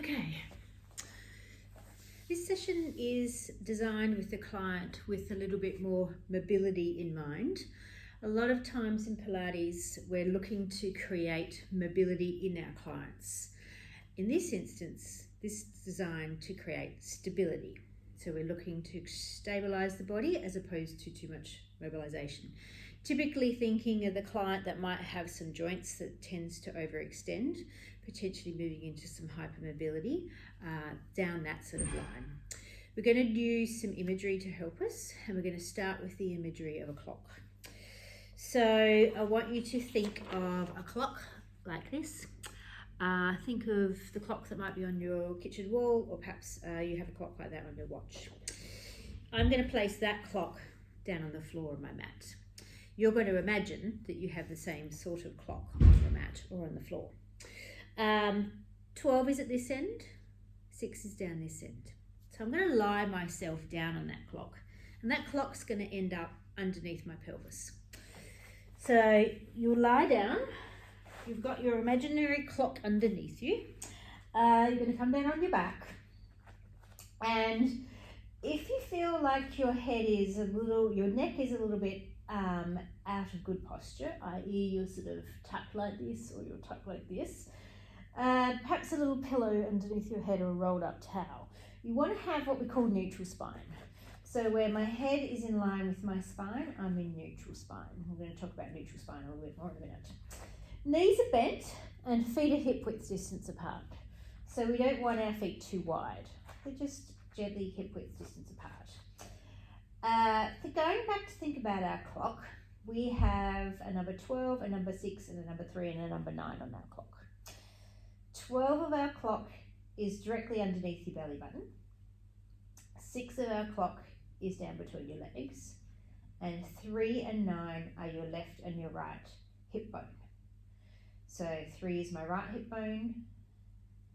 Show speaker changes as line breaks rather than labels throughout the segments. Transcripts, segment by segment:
Okay. This session is designed with the client with a little bit more mobility in mind. A lot of times in Pilates, we're looking to create mobility in our clients. In this instance, this is designed to create stability. So we're looking to stabilize the body as opposed to too much mobilization. Typically thinking of the client that might have some joints that tends to overextend, potentially moving into some hypermobility down that sort of line. We're going to use some imagery to help us, and we're going to start with the imagery of a clock. So I want you to think of a clock like this. Think of the clock that might be on your kitchen wall, or perhaps you have a clock like that on your watch. I'm going to place that clock down on the floor of my mat. You're going to imagine that you have the same sort of clock on the mat or on the floor. 12 is at this end, 6 is down this end. So I'm going to lie myself down on that clock, and that clock's going to end up underneath my pelvis. So you'll lie down, you've got your imaginary clock underneath you. You're going to come down on your back, and if you feel like your neck is a little bit out of good posture, i.e. you're sort of tucked like this or you're tucked like this, perhaps a little pillow underneath your head or a rolled up towel. You want to have what we call neutral spine. So where my head is in line with my spine, I'm in neutral spine. We're going to talk about neutral spine a little bit more in a minute. Knees are bent and feet are hip width distance apart. So we don't want our feet too wide. They're just gently hip width distance apart. Going back to think about our clock, we have a number 12, a number 6, and a number 3, and a number 9 on our clock. 12 of our clock is directly underneath your belly button. 6 of our clock is down between your legs. And 3 and 9 are your left and your right hip bone. So 3 is my right hip bone,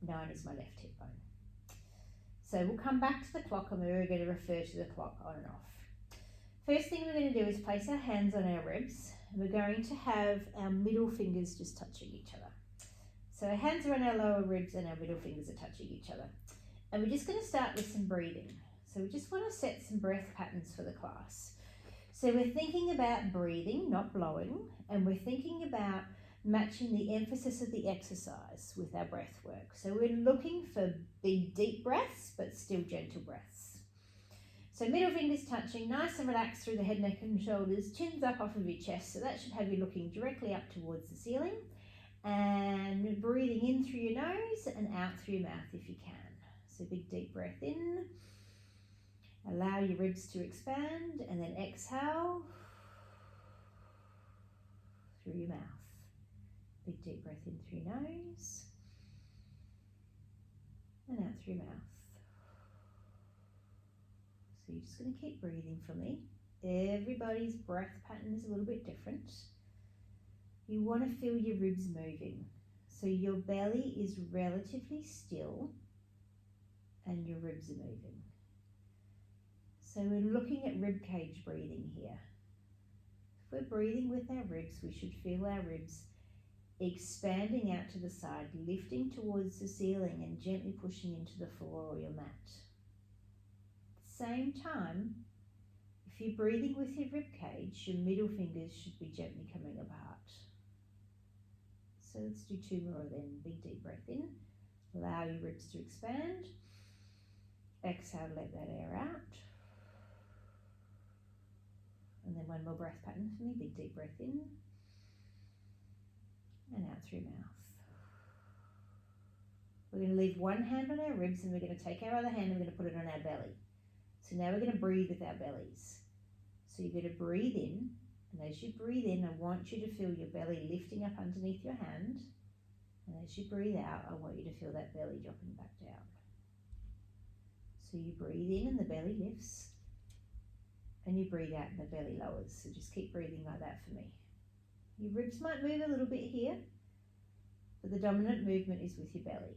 9 is my left hip bone. So we'll come back to the clock and we're going to refer to the clock on and off. First thing we're going to do is place our hands on our ribs, and we're going to have our middle fingers just touching each other. So our hands are on our lower ribs and our middle fingers are touching each other. And we're just going to start with some breathing. So we just want to set some breath patterns for the class. So we're thinking about breathing, not blowing, and we're thinking about matching the emphasis of the exercise with our breath work. So we're looking for big deep breaths, but still gentle breaths. So middle fingers touching, nice and relaxed through the head, neck and shoulders, chins up off of your chest. So that should have you looking directly up towards the ceiling. And breathing in through your nose and out through your mouth if you can. So big deep breath in. Allow your ribs to expand, and then exhale through your mouth. Big deep breath in through your nose and out through your mouth. So you're just going to keep breathing for me. Everybody's breath pattern is a little bit different. You want to feel your ribs moving. So your belly is relatively still and your ribs are moving. So we're looking at rib cage breathing here. If we're breathing with our ribs, we should feel our ribs expanding out to the side, lifting towards the ceiling and gently pushing into the floor or your mat. At the same time, if you're breathing with your rib cage, your middle fingers should be gently coming apart. So let's do 2 more then. Big deep breath in. Allow your ribs to expand. Exhale, let that air out. And then 1 more breath pattern for me. Big deep breath in. And out through mouth. We're going to leave one hand on our ribs and we're going to take our other hand and we're going to put it on our belly. So now we're going to breathe with our bellies. So you're going to breathe in, and as you breathe in, I want you to feel your belly lifting up underneath your hand. And as you breathe out, I want you to feel that belly dropping back down. So you breathe in and the belly lifts, and you breathe out and the belly lowers. So just keep breathing like that for me. Your ribs might move a little bit here, but the dominant movement is with your belly.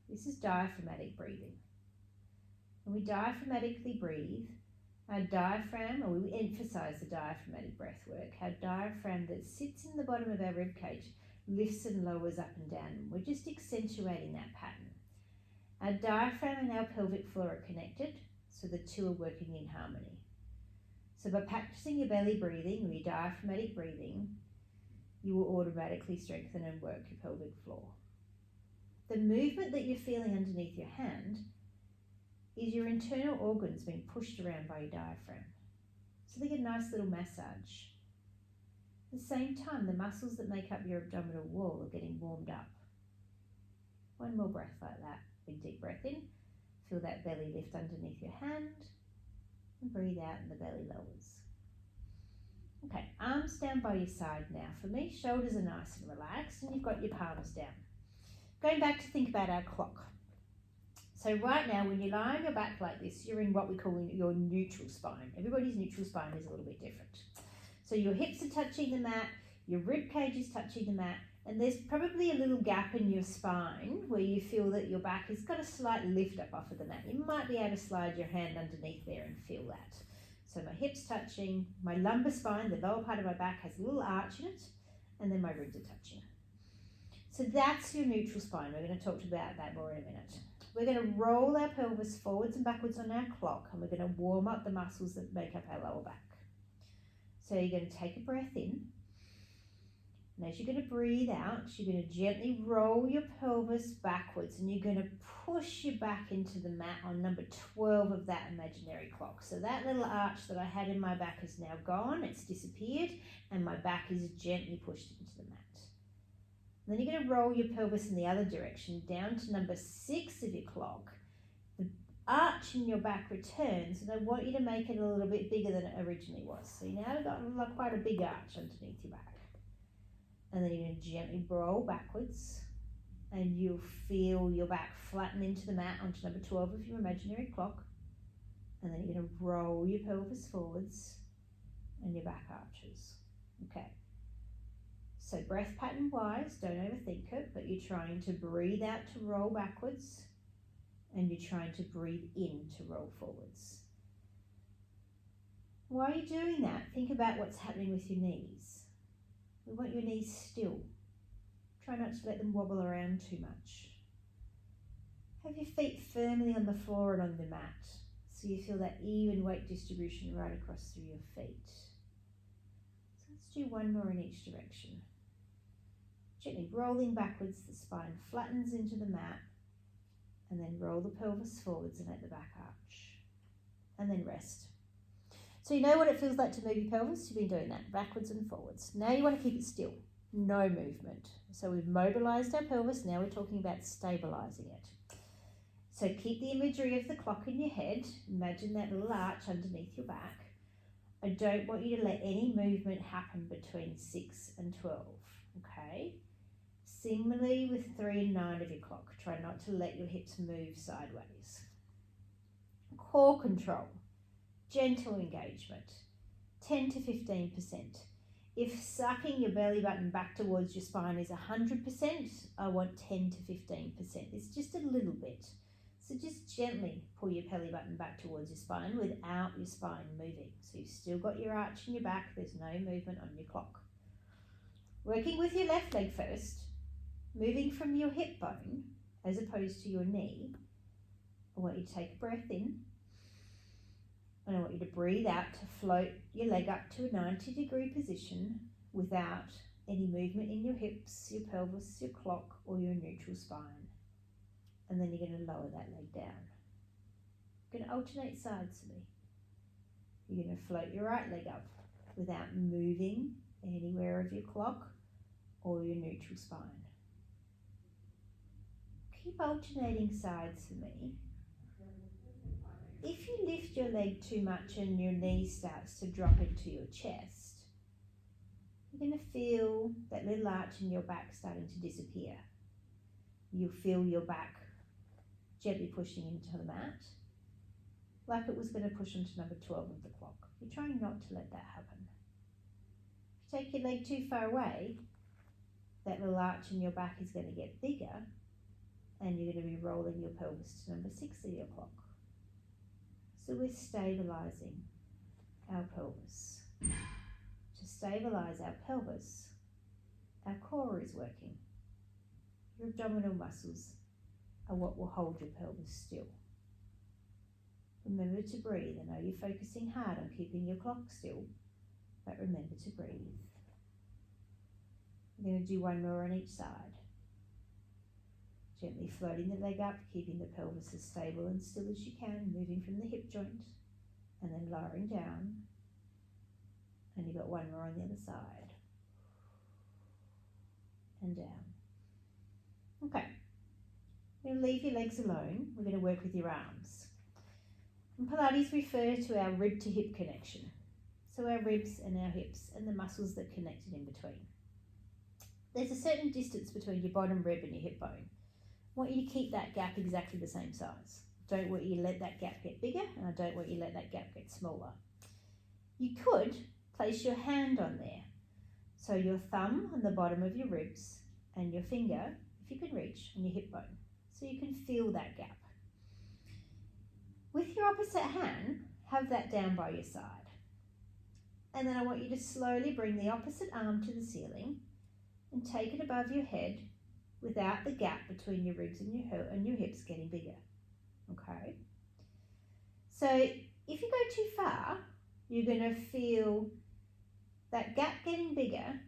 This is diaphragmatic breathing. When we diaphragmatically breathe, our diaphragm, or we emphasize the diaphragmatic breath work, our diaphragm that sits in the bottom of our rib cage lifts and lowers up and down. We're just accentuating that pattern. Our diaphragm and our pelvic floor are connected, so the two are working in harmony. So by practicing your belly breathing or your diaphragmatic breathing, you will automatically strengthen and work your pelvic floor. The movement that you're feeling underneath your hand is your internal organs being pushed around by your diaphragm. So they get a nice little massage. At the same time, the muscles that make up your abdominal wall are getting warmed up. One more breath like that. Big deep breath in. Feel that belly lift underneath your hand. And breathe out and the belly lowers. Okay, arms down by your side now for me. Shoulders are nice and relaxed and you've got your palms down. Going back to think about our clock. So right now, when you lie on your back like this, you're in what we call your neutral spine. Everybody's neutral spine is a little bit different. So your hips are touching the mat, your rib cage is touching the mat, and there's probably a little gap in your spine where you feel that your back has got a slight lift up off of the mat. You might be able to slide your hand underneath there and feel that. So my hips touching, my lumbar spine, the lower part of my back has a little arch in it, and then my ribs are touching. So that's your neutral spine. We're going to talk about that more in a minute. We're going to roll our pelvis forwards and backwards on our clock, and we're going to warm up the muscles that make up our lower back. So you're going to take a breath in, and as you're going to breathe out, you're going to gently roll your pelvis backwards, and you're going to push your back into the mat on number 12 of that imaginary clock. So that little arch that I had in my back is now gone, it's disappeared, and my back is gently pushed into the mat. Then you're going to roll your pelvis in the other direction down to number 6 of your clock. The arch in your back returns, and I want you to make it a little bit bigger than it originally was. So you now got quite a big arch underneath your back. And then you're going to gently roll backwards, and you'll feel your back flatten into the mat onto number 12 of your imaginary clock. And then you're going to roll your pelvis forwards, and your back arches. Okay. So breath pattern wise, don't overthink it, but you're trying to breathe out to roll backwards, and you're trying to breathe in to roll forwards. While you're doing that, think about what's happening with your knees. We want your knees still. Try not to let them wobble around too much. Have your feet firmly on the floor and on the mat, so you feel that even weight distribution right across through your feet. So let's do one more in each direction. Gently rolling backwards, the spine flattens into the mat, and then roll the pelvis forwards and let the back arch. And then rest. So you know what it feels like to move your pelvis? You've been doing that backwards and forwards. Now you want to keep it still, no movement. So we've mobilized our pelvis, now we're talking about stabilizing it. So keep the imagery of the clock in your head. Imagine that little arch underneath your back. I don't want you to let any movement happen between 6 and 12, okay? Similarly with 3 and 9 of your clock, try not to let your hips move sideways. Core control, gentle engagement, 10 to 15%. If sucking your belly button back towards your spine is 100%, I want 10 to 15%. It's just a little bit. So just gently pull your belly button back towards your spine without your spine moving. So you've still got your arch in your back, there's no movement on your clock. Working with your left leg first, moving from your hip bone as opposed to your knee, I want you to take a breath in, and I want you to breathe out to float your leg up to a 90-degree position without any movement in your hips, your pelvis, your clock, or your neutral spine. And then you're going to lower that leg down. You're going to alternate sides for me. You're going to float your right leg up without moving anywhere of your clock or your neutral spine. Keep alternating sides for me. If you lift your leg too much and your knee starts to drop into your chest, you're going to feel that little arch in your back starting to disappear. You'll feel your back gently pushing into the mat, like it was going to push onto number 12 of the clock. You're trying not to let that happen. If you take your leg too far away, that little arch in your back is going to get bigger, and you're going to be rolling your pelvis to number 6 of your clock. So we're stabilizing our pelvis. To stabilize our pelvis, our core is working. Your abdominal muscles are what will hold your pelvis still. Remember to breathe. I know you're focusing hard on keeping your clock still, but remember to breathe. We're going to do one more on each side. Gently floating the leg up, keeping the pelvis as stable and still as you can, moving from the hip joint, and then lowering down. And you've got one more on the other side. And down. Okay. You're going to leave your legs alone. We're going to work with your arms. In Pilates, we refer to our rib to hip connection. So our ribs and our hips and the muscles that connect it in between. There's a certain distance between your bottom rib and your hip bone. I want you to keep that gap exactly the same size. Don't want you to let that gap get bigger, and I don't want you to let that gap get smaller. You could place your hand on there. So your thumb on the bottom of your ribs and your finger, if you can reach, on your hip bone. So you can feel that gap. With your opposite hand, have that down by your side. And then I want you to slowly bring the opposite arm to the ceiling and take it above your head without the gap between your ribs and your hips getting bigger. Okay? So if you go too far, you're going to feel that gap getting bigger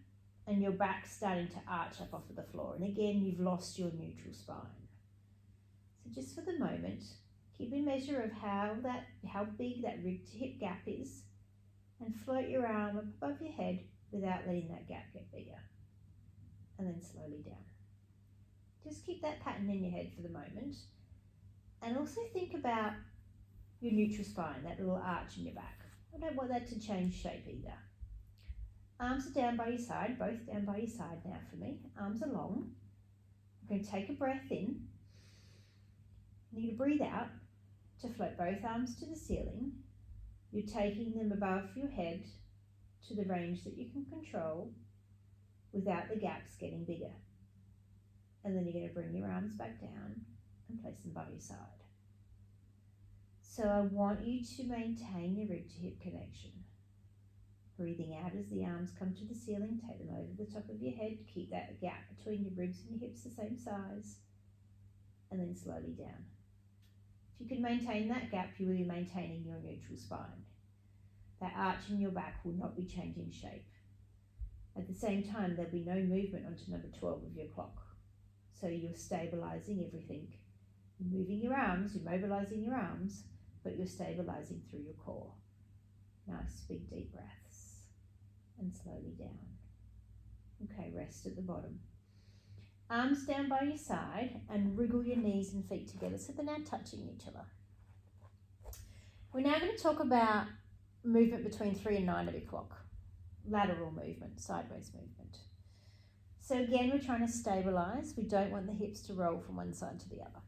and your back starting to arch up off of the floor. And again, you've lost your neutral spine. So just for the moment, keep a measure of how big that rib to hip gap is, and float your arm up above your head without letting that gap get bigger. And then slowly down. Just keep that pattern in your head for the moment. And also think about your neutral spine, that little arch in your back. I don't want that to change shape either. Arms are down by your side, both down by your side now for me. Arms are long. I'm going to take a breath in. I'm going to breathe out to float both arms to the ceiling. You're taking them above your head to the range that you can control without the gaps getting bigger. And then you're going to bring your arms back down and place them by your side. So I want you to maintain your rib to hip connection. Breathing out as the arms come to the ceiling, take them over the top of your head, keep that gap between your ribs and your hips the same size, and then slowly down. If you can maintain that gap, you will be maintaining your neutral spine. That arch in your back will not be changing shape. At the same time, there'll be no movement onto number 12 of your clock. So you're stabilizing everything. You're moving your arms, you're mobilizing your arms, but you're stabilizing through your core. Nice big deep breaths. And slowly down. Okay, rest at the bottom. Arms down by your side and wriggle your knees and feet together so they're now touching each other. We're now going to talk about movement between 3 and 9 of your clock. Lateral movement, sideways movement. So again, we're trying to stabilize. We don't want the hips to roll from one side to the other.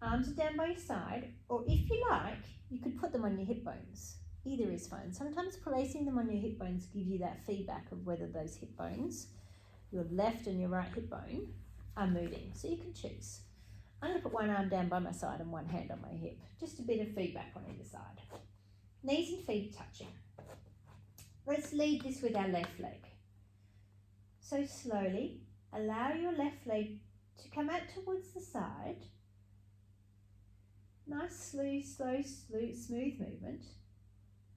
Arms are down by your side, or if you like, you could put them on your hip bones. Either is fine. Sometimes placing them on your hip bones give you that feedback of whether those hip bones, your left and your right hip bone, are moving. So you can choose. I'm going to put one arm down by my side and one hand on my hip. Just a bit of feedback on either side. Knees and feet touching. Let's lead this with our left leg. So slowly, allow your left leg to come out towards the side. Nice, slow, smooth movement.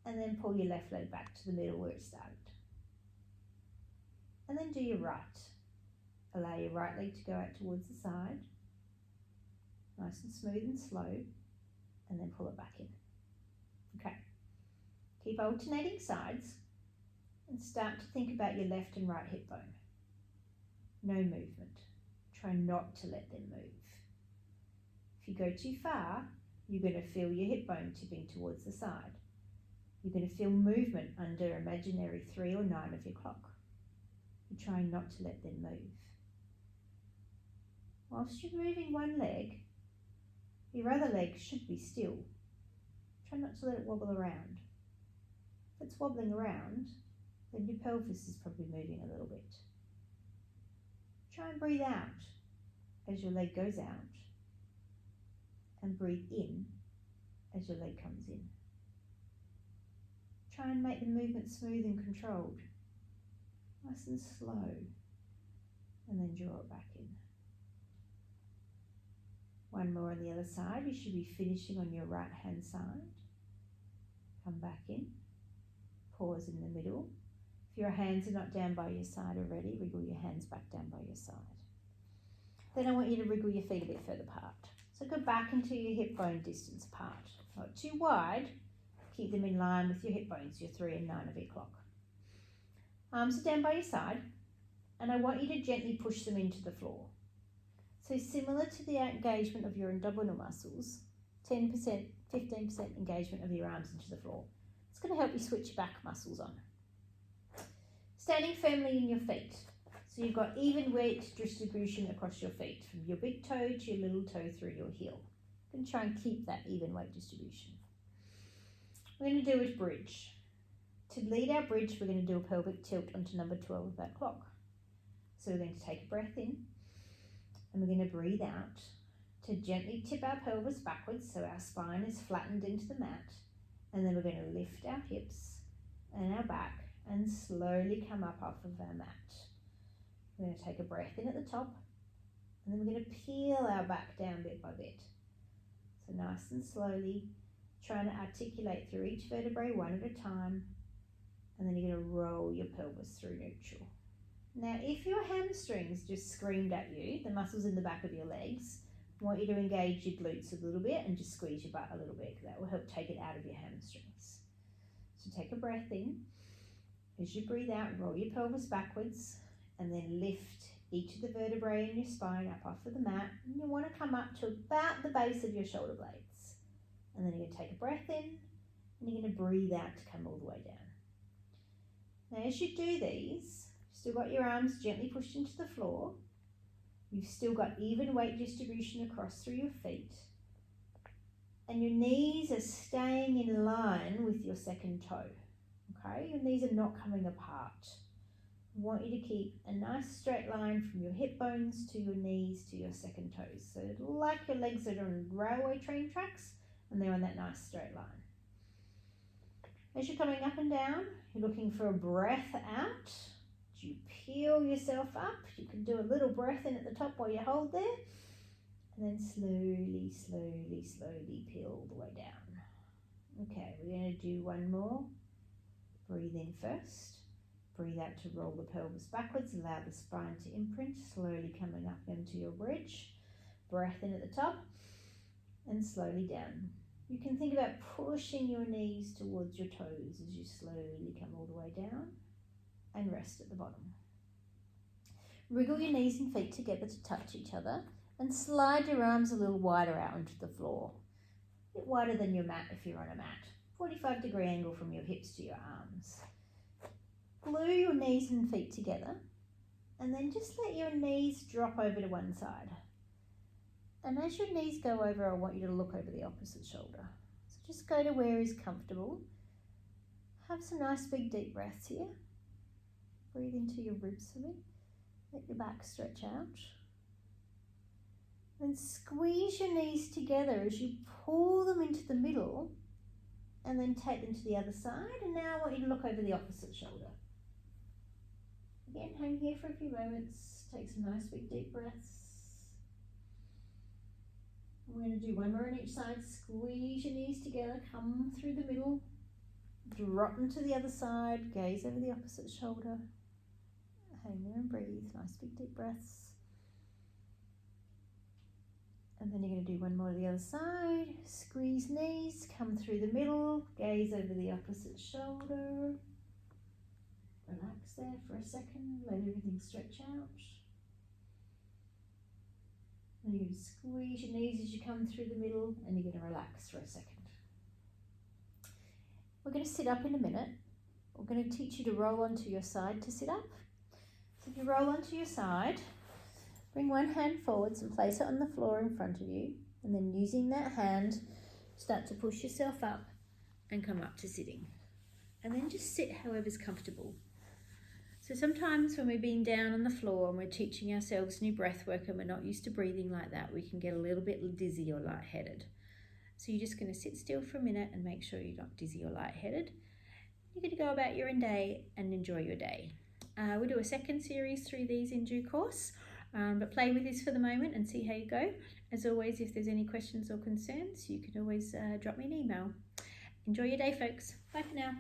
And then pull your left leg back to the middle where it started. And then do your right. Allow your right leg to go out towards the side. Nice and smooth and slow. And then pull it back in. Okay. Keep alternating sides. And start to think about your left and right hip bone. No movement. Try not to let them move. If you go too far, you're going to feel your hip bone tipping towards the side. You're going to feel movement under imaginary 3 or 9 of your clock. You're trying not to let them move. Whilst you're moving one leg, your other leg should be still. Try not to let it wobble around. If it's wobbling around, then your pelvis is probably moving a little bit. Try and breathe out as your leg goes out, and breathe in as your leg comes in. Try and make the movement smooth and controlled, nice and slow, and then draw it back in. One more on the other side. You should be finishing on your right hand side. Come back in, pause in the middle. If your hands are not down by your side already, wriggle your hands back down by your side. Then I want you to wriggle your feet a bit further apart. So go back into your hip bone distance apart. Not too wide, keep them in line with your hip bones, your 3 and 9 of your clock. Arms are down by your side, and I want you to gently push them into the floor. So similar to the engagement of your abdominal muscles, 10%, 15% engagement of your arms into the floor. It's going to help you switch your back muscles on. Standing firmly in your feet. So you've got even weight distribution across your feet, from your big toe to your little toe through your heel. We're going to try and keep that even weight distribution. We're going to do a bridge. To lead our bridge, we're going to do a pelvic tilt onto number 12 of that clock. So we're going to take a breath in, and we're going to breathe out to gently tip our pelvis backwards so our spine is flattened into the mat, and then we're going to lift our hips and our back and slowly come up off of our mat. We're going to take a breath in at the top, and then we're going to peel our back down bit by bit. So nice and slowly, trying to articulate through each vertebrae one at a time, and then you're going to roll your pelvis through neutral. Now, if your hamstrings just screamed at you, the muscles in the back of your legs, I want you to engage your glutes a little bit and just squeeze your butt a little bit, because that will help take it out of your hamstrings. So take a breath in. As you breathe out, roll your pelvis backwards, and then lift each of the vertebrae in your spine up off of the mat. And you want to come up to about the base of your shoulder blades. And then you're going to take a breath in, and you're going to breathe out to come all the way down. Now, as you do these, you've still got your arms gently pushed into the floor. You've still got even weight distribution across through your feet. And your knees are staying in line with your second toe. Okay, your knees are not coming apart. I want you to keep a nice straight line from your hip bones to your knees to your second toes. So like your legs are on railway train tracks, and they're on that nice straight line. As you're coming up and down, you're looking for a breath out. You peel yourself up. You can do a little breath in at the top while you hold there, and then slowly, slowly, slowly peel all the way down. Okay, we're going to do one more. Breathe in first. Breathe out to roll the pelvis backwards. Allow the spine to imprint, slowly coming up into your bridge. Breath in at the top, and slowly down. You can think about pushing your knees towards your toes as you slowly come all the way down, and rest at the bottom. Wriggle your knees and feet together to touch each other, and slide your arms a little wider out onto the floor. A bit wider than your mat if you're on a mat. 45-degree angle from your hips to your arms. Glue your knees and feet together, and then just let your knees drop over to one side. And as your knees go over, I want you to look over the opposite shoulder. So just go to where is comfortable. Have some nice big deep breaths here. Breathe into your ribs for me. Let your back stretch out. And squeeze your knees together as you pull them into the middle, and then take them to the other side. And now I want you to look over the opposite shoulder. Again, hang here for a few moments. Take some nice big deep breaths. We're going to do one more on each side. Squeeze your knees together, come through the middle, drop them to the other side, gaze over the opposite shoulder. Hang there and breathe. Nice big deep breaths. And then you're going to do one more to the other side. Squeeze knees, come through the middle, gaze over the opposite shoulder. Relax there for a second, let everything stretch out. And you're going to squeeze your knees as you come through the middle, and you're going to relax for a second. We're going to sit up in a minute. We're going to teach you to roll onto your side to sit up. So if you roll onto your side, bring one hand forwards and place it on the floor in front of you, and then using that hand, start to push yourself up and come up to sitting. And then just sit however's comfortable. So sometimes when we've been down on the floor and we're teaching ourselves new breath work and we're not used to breathing like that, we can get a little bit dizzy or lightheaded. So you're just going to sit still for a minute and make sure you're not dizzy or lightheaded. You're going to go about your day and enjoy your day. We'll do a second series through these in due course.
But play with this for the moment and see how you go. As always, if there's any questions or concerns, you can always drop me an email. Enjoy your day, folks. Bye for now.